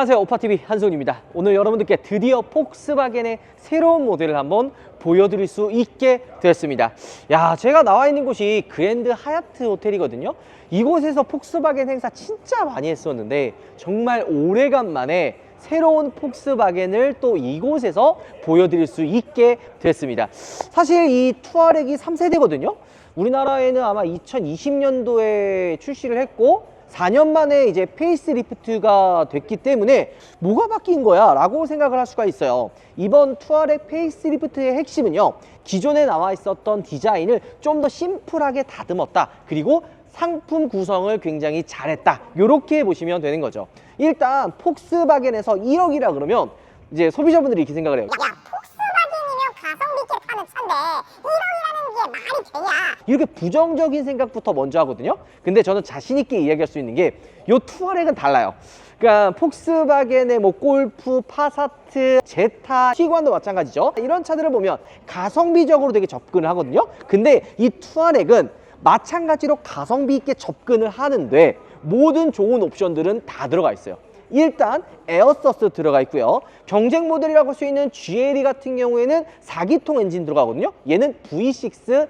안녕하세요, 오파TV 한손입니다. 오늘 여러분들께 드디어 폭스바겐의 새로운 모델을 한번 보여드릴 수 있게 되었습니다. 야, 제가 나와 있는 곳이 그랜드 하얏트 호텔이거든요. 이곳에서 폭스바겐 행사 진짜 많이 했었는데 정말 오래간만에 새로운 폭스바겐을 또 이곳에서 보여드릴 수 있게 됐습니다. 사실 이 투아렉이 3세대거든요. 우리나라에는 아마 2020년도에 출시를 했고 4년 만에 이제 페이스리프트가 됐기 때문에 뭐가 바뀐 거야 라고 생각을 할 수가 있어요. 이번 투아렉 페이스리프트의 핵심은요, 기존에 나와 있었던 디자인을 좀 더 심플하게 다듬었다, 그리고 상품 구성을 굉장히 잘했다, 이렇게 보시면 되는 거죠. 일단 폭스바겐에서 1억이라 그러면 이제 소비자분들이 이렇게 생각을 해요. 야, 폭스바겐이면 가성비 있게 파는 차인데 1억이라는 게 말이 되냐? 이렇게 부정적인 생각부터 먼저 하거든요. 근데 저는 자신 있게 이야기할 수 있는 게 이 투아렉은 달라요. 그러니까 폭스바겐의 뭐 골프, 파사트, 제타, 티구안도 마찬가지죠. 이런 차들을 보면 가성비적으로 되게 접근을 하거든요. 근데 이 투아렉은 마찬가지로 가성비 있게 접근을 하는데 모든 좋은 옵션들은 다 들어가 있어요. 일단 에어서스 들어가 있고요. 경쟁 모델이라고 할 수 있는 GLE 같은 경우에는 4기통 엔진 들어가거든요. 얘는 V6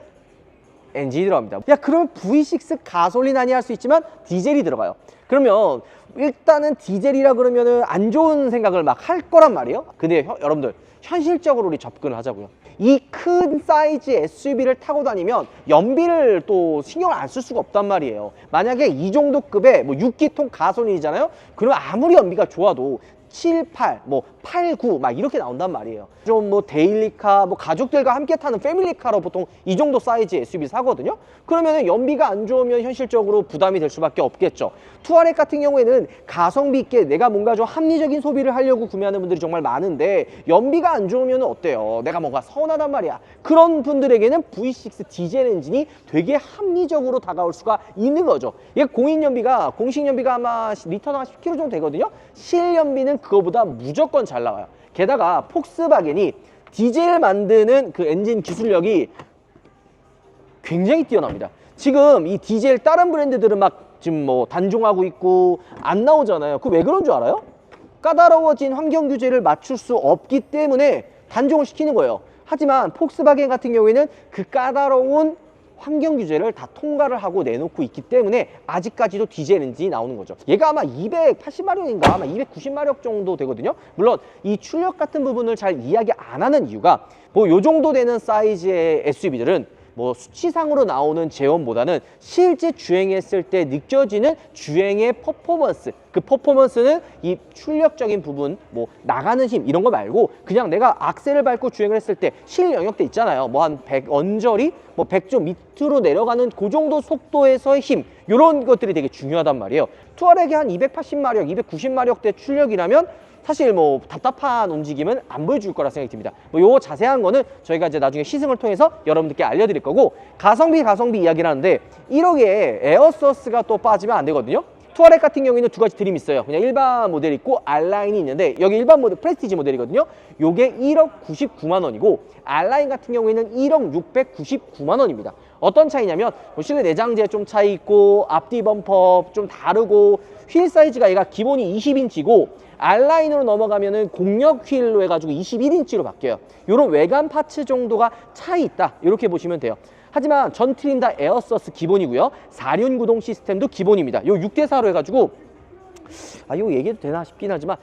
엔진이 들어갑니다. 야, 그러면 V6 가솔린 아니 할 수 있지만 디젤이 들어가요. 그러면 일단은 디젤이라 그러면은 안 좋은 생각을 막 할 거란 말이에요. 근데 여러분들 현실적으로 우리 접근을 하자고요. 이 큰 사이즈 SUV를 타고 다니면 연비를 또 신경을 안 쓸 수가 없단 말이에요. 만약에 이 정도 급의 뭐 6기통 가솔린이잖아요. 그러면 아무리 연비가 좋아도 7, 8, 뭐 8, 9 막 이렇게 나온단 말이에요. 좀 뭐 데일리카, 뭐 가족들과 함께 타는 패밀리카로 보통 이 정도 사이즈 SUV 사거든요. 그러면 연비가 안 좋으면 현실적으로 부담이 될 수밖에 없겠죠. 투아렉 같은 경우에는 가성비 있게 내가 뭔가 좀 합리적인 소비를 하려고 구매하는 분들이 정말 많은데 연비가 안 좋으면 어때요? 내가 뭔가 서운하단 말이야. 그런 분들에게는 V6 디젤 엔진이 되게 합리적으로 다가올 수가 있는 거죠. 이게 공식 연비가 아마 리터당 10km 정도 되거든요. 실연비는 그거보다 무조건 잘 나와요. 게다가 폭스바겐이 디젤 만드는 그 엔진 기술력이 굉장히 뛰어납니다. 지금 이 디젤 다른 브랜드들은 막 지금 뭐 단종하고 있고 안 나오잖아요. 그 왜 그런 줄 알아요? 까다로워진 환경 규제를 맞출 수 없기 때문에 단종을 시키는 거예요. 하지만 폭스바겐 같은 경우에는 그 까다로운 환경 규제를 다 통과를 하고 내놓고 있기 때문에 아직까지도 디젤 엔진이 나오는 거죠. 얘가 아마 280마력인가 아마 290마력 정도 되거든요. 물론 이 출력 같은 부분을 잘 이야기 안 하는 이유가 뭐 요 정도 되는 사이즈의 SUV들은 뭐 수치상으로 나오는 제원보다는 실제 주행했을 때 느껴지는 주행의 퍼포먼스, 그 퍼포먼스는 이 출력적인 부분, 뭐 나가는 힘 이런 거 말고 그냥 내가 악셀을 밟고 주행을 했을 때 실 영역대 있잖아요. 뭐 한 100 언저리, 뭐 100좀 밑으로 내려가는 그 정도 속도에서의 힘, 이런 것들이 되게 중요하단 말이에요. 투아렉이 한 280마력, 290마력대 출력이라면 사실 뭐 답답한 움직임은 안 보여줄 거라 생각이 듭니다. 뭐 요 자세한 거는 저희가 이제 나중에 시승을 통해서 여러분들께 알려드릴 거고, 가성비 이야기를 하는데 1억에 에어서스가 또 빠지면 안 되거든요. 투아렉 같은 경우에는 두 가지 드림이 있어요. 그냥 일반 모델 있고 R라인이 있는데 여기 일반 모델 프레스티지 모델이거든요. 요게 1억 99만 원이고 R라인 같은 경우에는 1억 699만 원입니다. 어떤 차이냐면 뭐 실내 내장재 좀 차이 있고 앞뒤 범퍼 좀 다르고 휠 사이즈가 얘가 기본이 20인치고 R라인으로 넘어가면은 공력 휠로 해가지고 21인치로 바뀌어요. 요런 외관 파츠 정도가 차이 있다, 이렇게 보시면 돼요. 하지만 전 트림 다 에어서스 기본이고요. 4륜 구동 시스템도 기본입니다. 요 6대4로 해가지고 이거 얘기해도 되나 싶긴 하지만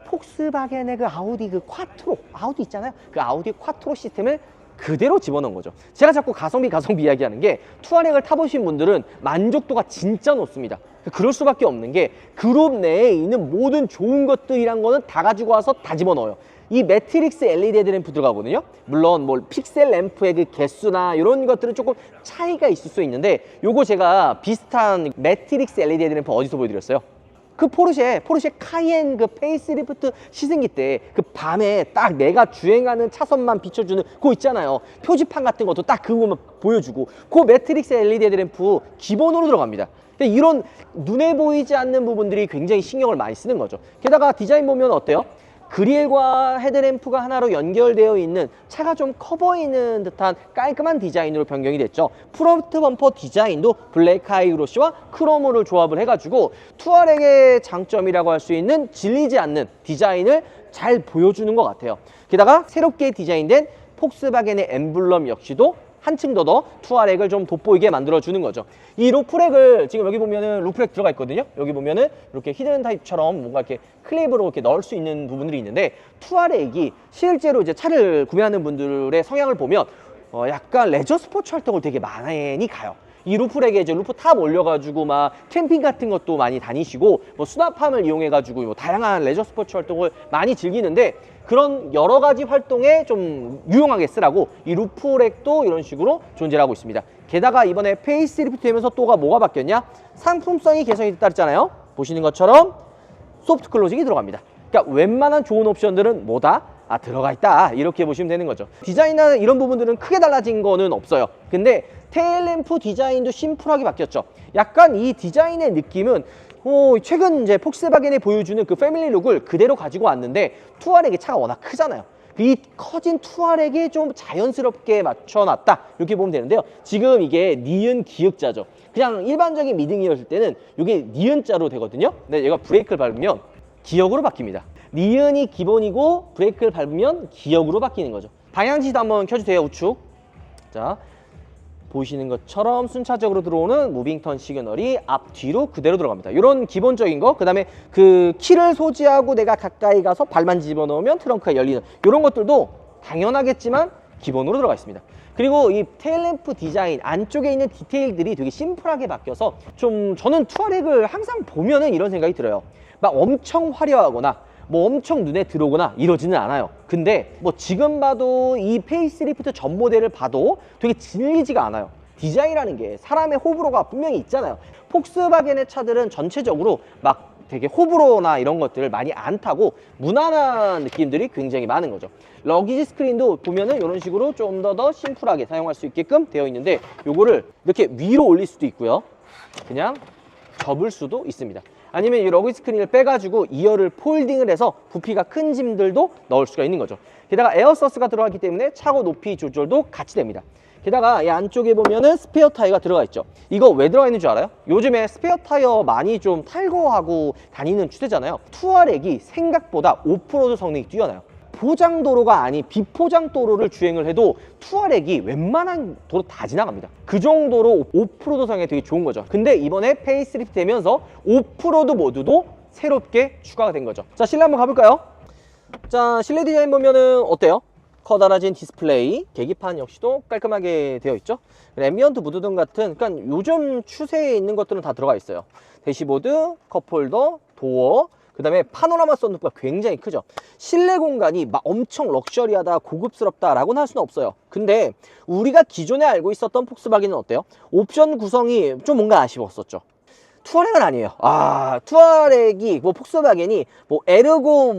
폭스바겐의 그 아우디 그 콰트로, 아우디 있잖아요. 그 아우디 콰트로 시스템을 그대로 집어넣은 거죠. 제가 자꾸 가성비 이야기하는 게 투아렉을 타보신 분들은 만족도가 진짜 높습니다. 그럴 수밖에 없는 게 그룹 내에 있는 모든 좋은 것들이란 거는 다 가지고 와서 다 집어넣어요. 이 매트릭스 LED 헤드램프 들어가거든요. 물론 뭐 픽셀 램프의 그 개수나 이런 것들은 조금 차이가 있을 수 있는데 요거 제가 비슷한 매트릭스 LED 헤드램프 어디서 보여드렸어요? 그 포르쉐 카이엔 그 페이스리프트 시승기 때 그 밤에 딱 내가 주행하는 차선만 비춰주는 그거 있잖아요. 표지판 같은 것도 딱 그거만 보여주고 그 매트릭스 LED 헤드램프 기본으로 들어갑니다. 근데 이런 눈에 보이지 않는 부분들이 굉장히 신경을 많이 쓰는 거죠. 게다가 디자인 보면 어때요? 그릴과 헤드램프가 하나로 연결되어 있는 차가 좀 커 보이는 듯한 깔끔한 디자인으로 변경이 됐죠. 프론트 범퍼 디자인도 블랙 하이그로시와 크롬을 조합을 해가지고 투아렉의 장점이라고 할 수 있는 질리지 않는 디자인을 잘 보여주는 것 같아요. 게다가 새롭게 디자인된 폭스바겐의 엠블럼 역시도 한층 더 투아렉을 좀 돋보이게 만들어주는 거죠. 이 루프렉을 지금 여기 보면은 루프렉 들어가 있거든요. 여기 보면은 이렇게 히든 타입처럼 뭔가 이렇게 클립으로 이렇게 넣을 수 있는 부분들이 있는데 투아렉이 실제로 이제 차를 구매하는 분들의 성향을 보면 약간 레저 스포츠 활동을 되게 많이 가요. 이 루프렉에 이제 루프탑 올려가지고 막 캠핑 같은 것도 많이 다니시고 뭐 수납함을 이용해가지고 뭐 다양한 레저 스포츠 활동을 많이 즐기는데 그런 여러 가지 활동에 좀 유용하게 쓰라고 이 루프렉도 이런 식으로 존재를 하고 있습니다. 게다가 이번에 페이스리프트 되면서 또가 뭐가 바뀌었냐? 상품성이 개선이 됐다 했잖아요. 보시는 것처럼 소프트 클로징이 들어갑니다. 그러니까 웬만한 좋은 옵션들은 뭐다? 들어가 있다. 이렇게 보시면 되는 거죠. 디자인이나 이런 부분들은 크게 달라진 거는 없어요. 근데 테일램프 디자인도 심플하게 바뀌었죠. 약간 이 디자인의 느낌은 최근 이제 폭스바겐이 보여주는 그 패밀리 룩을 그대로 가지고 왔는데 투아렉의 차가 워낙 크잖아요. 이 커진 투아렉에 좀 자연스럽게 맞춰놨다 이렇게 보면 되는데요. 지금 이게 니은 기역자죠. 그냥 일반적인 미등이었을 때는 이게 니은자로 되거든요. 근데 얘가 브레이크를 밟으면 기역으로 바뀝니다. 니은이 기본이고 브레이크를 밟으면 기역으로 바뀌는 거죠. 방향지시도 한번 켜주세요. 우측. 자, 보시는 것처럼 순차적으로 들어오는 무빙턴 시그널이 앞뒤로 그대로 들어갑니다. 이런 기본적인 거, 그 다음에 그 키를 소지하고 내가 가까이 가서 발만 집어넣으면 트렁크가 열리는 이런 것들도 당연하겠지만 기본으로 들어가 있습니다. 그리고 이 테일램프 디자인 안쪽에 있는 디테일들이 되게 심플하게 바뀌어서 좀 저는 투아렉을 항상 보면은 이런 생각이 들어요. 막 엄청 화려하거나 뭐 엄청 눈에 들어오거나 이러지는 않아요. 근데 뭐 지금 봐도 이 페이스리프트 전 모델을 봐도 되게 질리지가 않아요. 디자인이라는 게 사람의 호불호가 분명히 있잖아요. 폭스바겐의 차들은 전체적으로 막 되게 호불호나 이런 것들을 많이 안 타고 무난한 느낌들이 굉장히 많은 거죠. 러기지 스크린도 보면은 이런 식으로 좀 더 심플하게 사용할 수 있게끔 되어 있는데 요거를 이렇게 위로 올릴 수도 있고요. 그냥 접을 수도 있습니다. 아니면 이 러기지 스크린을 빼가지고 2열을 폴딩을 해서 부피가 큰 짐들도 넣을 수가 있는 거죠. 게다가 에어서스가 들어가기 때문에 차고 높이 조절도 같이 됩니다. 게다가 이 안쪽에 보면은 스페어 타이어가 들어가 있죠. 이거 왜 들어가 있는 줄 알아요? 요즘에 스페어 타이어 많이 좀 탈거하고 다니는 추세잖아요. 투아렉이 생각보다 오프로드 성능이 뛰어나요. 포장도로가 아닌 비포장도로를 주행을 해도 투아렉이 웬만한 도로 다 지나갑니다. 그 정도로 오프로드 성에 되게 좋은 거죠. 근데 이번에 페이스리프트 되면서 오프로드 모드도 새롭게 추가가 된 거죠. 자, 실내 한번 가볼까요? 자, 실내 디자인 보면은 어때요? 커다란 디스플레이, 계기판 역시도 깔끔하게 되어 있죠. 앰비언트 무드등 같은 그러니까 요즘 추세에 있는 것들은 다 들어가 있어요. 대시보드, 컵홀더, 도어, 그 다음에 파노라마 썬루프가 굉장히 크죠. 실내 공간이 막 엄청 럭셔리하다, 고급스럽다라고는 할 수는 없어요. 근데 우리가 기존에 알고 있었던 폭스바겐은 어때요? 옵션 구성이 좀 뭔가 아쉬웠었죠. 투아렉은 아니에요. 투아렉이 뭐 폭스바겐이 뭐 에르고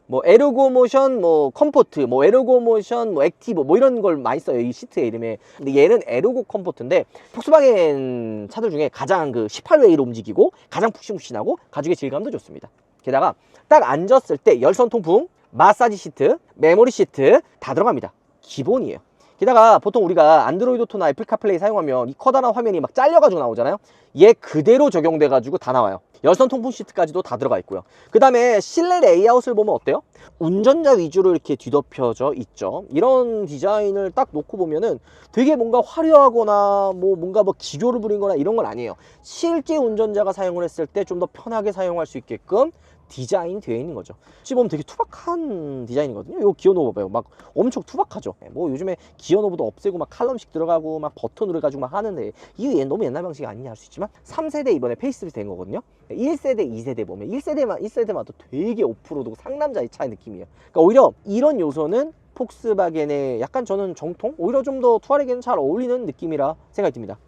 뭐 에르고 모션, 뭐 컴포트, 뭐 에르고 모션, 뭐 액티브 뭐 이런 걸 많이 써요. 이 시트의 이름에. 근데 얘는 에르고 컴포트인데 폭스바겐 차들 중에 가장 그 18웨이로 움직이고 가장 푹신푹신하고 가죽의 질감도 좋습니다. 게다가 딱 앉았을 때 열선 통풍, 마사지 시트, 메모리 시트 다 들어갑니다. 기본이에요. 게다가 보통 우리가 안드로이드 오토나 애플 카플레이 사용하면 이 커다란 화면이 막 잘려가지고 나오잖아요. 얘 그대로 적용돼가지고 다 나와요. 열선 통풍 시트까지도 다 들어가 있고요. 그 다음에 실내 레이아웃을 보면 어때요? 운전자 위주로 이렇게 뒤덮여져 있죠. 이런 디자인을 딱 놓고 보면은 되게 뭔가 화려하거나 뭐 뭔가 뭐 기교를 부린 거나 이런 건 아니에요. 실제 운전자가 사용을 했을 때 좀 더 편하게 사용할 수 있게끔 디자인 되어 있는 거죠. 지금 보면 되게 투박한 디자인이거든요. 이거 기어 노브 봐요. 막 엄청 투박하죠. 뭐 요즘에 기어 노브도 없애고 막 칼럼식 들어가고 막 버튼으로 해가지고 막 하는데 이게 너무 옛날 방식이 아니냐 할 수 있지만 3세대 이번에 페이스리프트 된 거거든요. 1세대, 2세대 보면 1세대마다 되게 오프로드고 상남자의 차의 느낌이에요. 그러니까 오히려 이런 요소는 폭스바겐의 약간 저는 정통? 오히려 좀 더 투아렉에는 잘 어울리는 느낌이라 생각이 듭니다.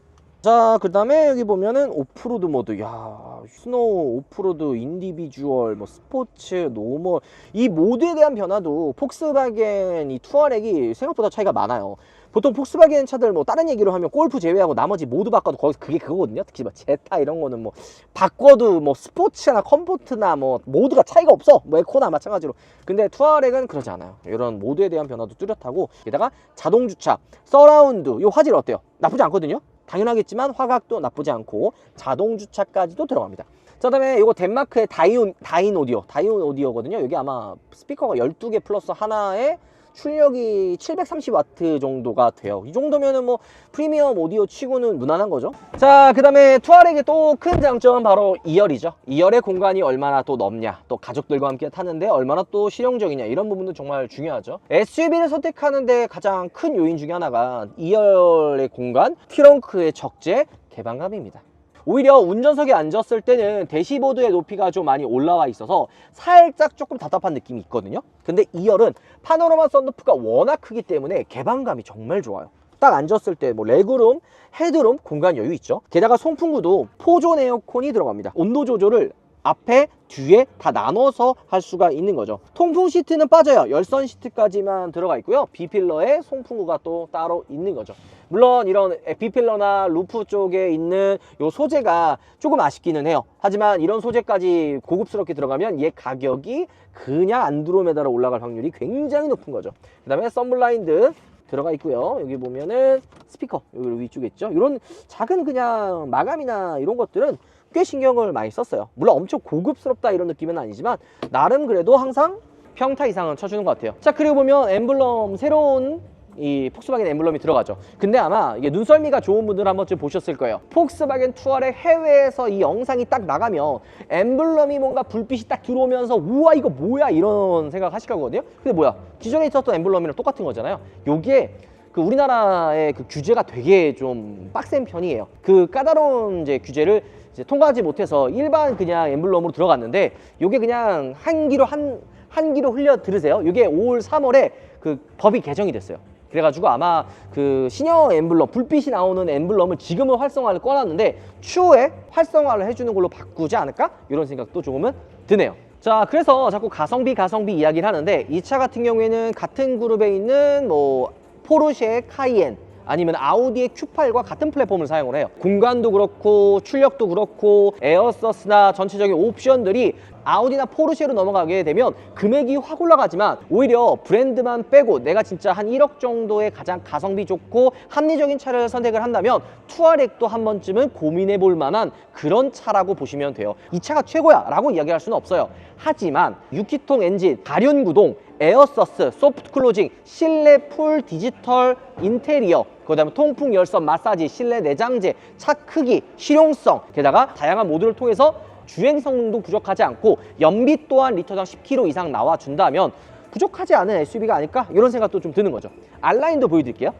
자, 그 다음에 여기 보면은 오프로드 모드, 야, 스노우, 오프로드, 인디비주얼, 뭐 스포츠, 노멀 이 모드에 대한 변화도 폭스바겐 이 투아렉이 생각보다 차이가 많아요. 보통 폭스바겐 차들 뭐 다른 얘기로 하면 골프 제외하고 나머지 모두 바꿔도 거기서 그게 그거거든요. 특히 뭐 제타 이런 거는 뭐 바꿔도 뭐 스포츠나 컴포트나 뭐 모두가 차이가 없어. 뭐 에코나 마찬가지로. 근데 투아렉은 그러지 않아요. 이런 모드에 대한 변화도 뚜렷하고, 게다가 자동 주차, 서라운드, 이 화질 어때요? 나쁘지 않거든요. 당연하겠지만 화각도 나쁘지 않고 자동 주차까지도 들어갑니다. 자, 그다음에 이거 덴마크의 다인 오디오거든요. 여기 아마 스피커가 12개 플러스 하나에 출력이 730W 정도가 돼요. 이 정도면은 뭐 프리미엄 오디오 치고는 무난한 거죠. 자, 그 다음에 투아렉의 또 큰 장점은 바로 2열이죠. 2열의 공간이 얼마나 또 넓냐, 또 가족들과 함께 타는데 얼마나 또 실용적이냐, 이런 부분도 정말 중요하죠. SUV를 선택하는데 가장 큰 요인 중에 하나가 2열의 공간, 트렁크의 적재, 개방감입니다. 오히려 운전석에 앉았을 때는 대시보드의 높이가 좀 많이 올라와 있어서 살짝 조금 답답한 느낌이 있거든요. 근데 2열은 파노라마 썬루프가 워낙 크기 때문에 개방감이 정말 좋아요. 딱 앉았을 때 뭐 레그룸, 헤드룸 공간 여유 있죠. 게다가 송풍구도 4존 에어컨이 들어갑니다. 온도 조절을 앞에, 뒤에 다 나눠서 할 수가 있는 거죠. 통풍 시트는 빠져요. 열선 시트까지만 들어가 있고요. B필러에 송풍구가 또 따로 있는 거죠. 물론 이런 B필러나 루프 쪽에 있는 요 소재가 조금 아쉽기는 해요. 하지만 이런 소재까지 고급스럽게 들어가면 얘 가격이 그냥 안드로메다로 올라갈 확률이 굉장히 높은 거죠. 그 다음에 썬블라인드 들어가 있고요. 여기 보면은 스피커 여기 위쪽에 있죠. 이런 작은 그냥 마감이나 이런 것들은 꽤 신경을 많이 썼어요. 물론 엄청 고급스럽다 이런 느낌은 아니지만 나름 그래도 항상 평타 이상은 쳐주는 것 같아요. 자, 그리고 보면 엠블럼, 새로운 이 폭스바겐 엠블럼이 들어가죠. 근데 아마 이게 눈썰미가 좋은 분들 한 번쯤 보셨을 거예요. 폭스바겐 투아렉 해외에서 이 영상이 딱 나가면 엠블럼이 뭔가 불빛이 딱 들어오면서 우와 이거 뭐야 이런 생각 하실 거거든요. 근데 뭐야, 기존에 있었던 엠블럼이랑 똑같은 거잖아요. 요게 그 우리나라의 그 규제가 되게 좀 빡센 편이에요. 그 까다로운 이제 규제를 이제 통과하지 못해서 일반 그냥 엠블럼으로 들어갔는데, 요게 그냥 한 기로 흘려 들으세요. 요게 5월 3월에 그 법이 개정이 됐어요. 그래가지고 아마 그 신형 엠블럼, 불빛이 나오는 엠블럼을 지금은 활성화를 꺼놨는데 추후에 활성화를 해주는 걸로 바꾸지 않을까? 이런 생각도 조금은 드네요. 자, 그래서 자꾸 가성비 이야기를 하는데, 이 차 같은 경우에는 같은 그룹에 있는 뭐 포르쉐 카이엔 아니면 아우디의 Q8과 같은 플랫폼을 사용을 해요. 공간도 그렇고 출력도 그렇고 에어서스나 전체적인 옵션들이 아우디나 포르쉐로 넘어가게 되면 금액이 확 올라가지만, 오히려 브랜드만 빼고 내가 진짜 한 1억 정도의 가장 가성비 좋고 합리적인 차를 선택을 한다면 투아렉도 한 번쯤은 고민해 볼 만한 그런 차라고 보시면 돼요. 이 차가 최고야 라고 이야기할 수는 없어요. 하지만 6기통 엔진, 다륜구동, 에어서스, 소프트 클로징, 실내 풀 디지털 인테리어, 그 다음에 통풍 열선 마사지, 실내 내장재, 차 크기, 실용성, 게다가 다양한 모드를 통해서 주행 성능도 부족하지 않고 연비 또한 리터당 10km 이상 나와준다면 부족하지 않은 SUV가 아닐까? 이런 생각도 좀 드는 거죠. 알라인도 보여드릴게요.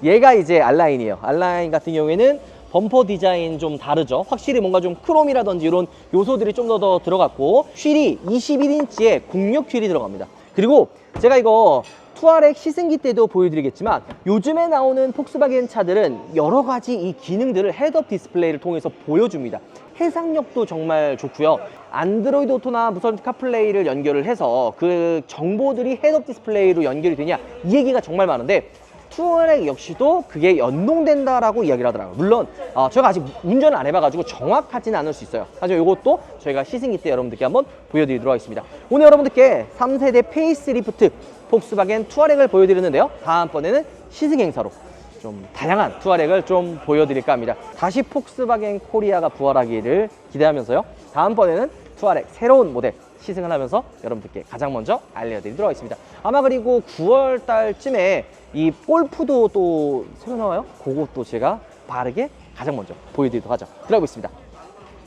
얘가 이제 알라인이에요. 알라인 같은 경우에는 범퍼 디자인 좀 다르죠. 확실히 뭔가 좀 크롬이라든지 이런 요소들이 좀 더 들어갔고, 휠이 21인치의 공력 휠이 들어갑니다. 그리고 제가 이거 투아렉 시승기 때도 보여드리겠지만, 요즘에 나오는 폭스바겐 차들은 여러 가지 이 기능들을 헤드업 디스플레이를 통해서 보여줍니다. 해상력도 정말 좋고요. 안드로이드 오토나 무선 카플레이를 연결을 해서 그 정보들이 헤드업 디스플레이로 연결이 되냐, 이 얘기가 정말 많은데 투아렉 역시도 그게 연동된다라고 이야기를 하더라고요. 물론 저희가 아직 운전을 안 해봐가지고 정확하지는 않을 수 있어요. 하지만 이것도 저희가 시승기 때 여러분들께 한번 보여드리도록 하겠습니다. 오늘 여러분들께 3세대 페이스리프트 폭스바겐 투아렉을 보여드렸는데요. 다음번에는 시승 행사로 좀 다양한 투아렉을 좀 보여드릴까 합니다. 다시 폭스바겐 코리아가 부활하기를 기대하면서요. 다음번에는 투아렉 새로운 모델 시승을 하면서 여러분들께 가장 먼저 알려드리도록 하겠습니다. 아마 그리고 9월 달쯤에 이 골프도 또 새로 나와요. 그것도 제가 빠르게 가장 먼저 보여드리도록 하죠. 들어가고 있습니다.